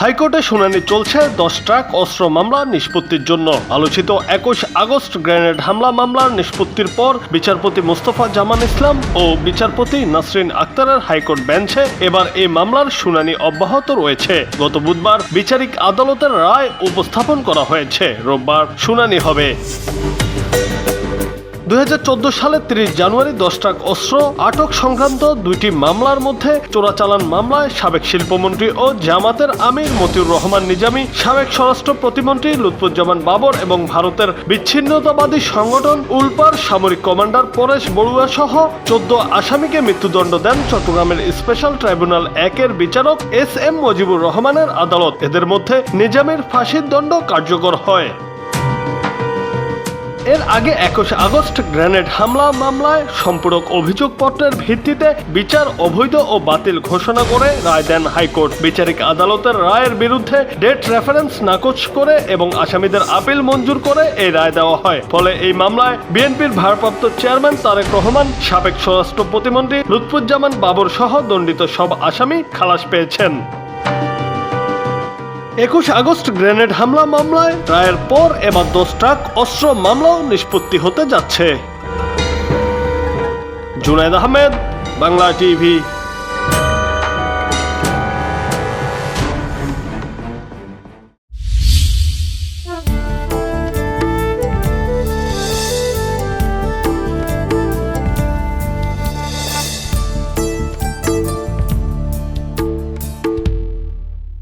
হাইকোর্টে শুনানি চলছে 10 ট্রাক অস্ত্র মামলা নিষ্পত্তির জন্য। আলোচিত 21 আগস্ট গ্রেনেড হামলা মামলার নিষ্পত্তির পর বিচারপতি মোস্তফা জামান ইসলাম ও বিচারপতি নাসরিন আক্তারের হাইকোর্ট বেঞ্চে এবার এই মামলার শুনানি অব্যাহত রয়েছে। গত বুধবার বিচারিক আদালতের রায় উপস্থাপন করা হয়েছে। রোববার শুনানি হবে। 2014 সালের 30 জানুয়ারি 10 ট্রাক অস্ত্র আটক সংক্রান্ত দুইটি মামলার মধ্যে চোরাচালান মামলায় সাবেক শিল্পমন্ত্রী ও জামাতের আমির মতিউর রহমান নিজামী, সাবেক স্বরাষ্ট্র প্রতিমন্ত্রী লুৎফুজ্জামান বাবর এবং ভারতের বিচ্ছিন্নতাবাদী সংগঠন উলপার সামরিক কমান্ডার পরেশ বড়ুয়া সহ 14 আসামিকে মৃত্যুদণ্ড দেন চট্টগ্রামের স্পেশাল ট্রাইব্যুনাল 1-এর বিচারক SM মজিবুর রহমানের আদালত। এদের মধ্যে নিজামীর ফাঁসির দণ্ড কার্যকর হয়। এর আগে 21 আগস্ট গ্রেনেড হামলা মামলায় সম্পূরক অভিযোগপত্রের ভিত্তিতে বিচার অবৈধ ও বাতিল ঘোষণা করে রায় দেন হাইকোর্ট। বিচারিক আদালতের রায়ের বিরুদ্ধে ডেট রেফারেন্স নাকচ করে এবং আসামিদের আপিল মঞ্জুর করে এই রায় দেওয়া হয়। ফলে এই মামলায় বিএনপির ভারপ্রাপ্ত চেয়ারম্যান তারেক রহমান, সাবেক স্বরাষ্ট্র প্রতিমন্ত্রী লুৎফুজ্জামান বাবর সহ দণ্ডিত সব আসামি খালাস পেয়েছেন। 21 আগস্ট গ্রেনেড হামলা মামলায় রায়ের পর এবার 10 ট্রাক অস্ত্র মামলাও নিষ্পত্তি হতে যাচ্ছে। জুনায়েদ আহমেদ, বাংলা টিভি।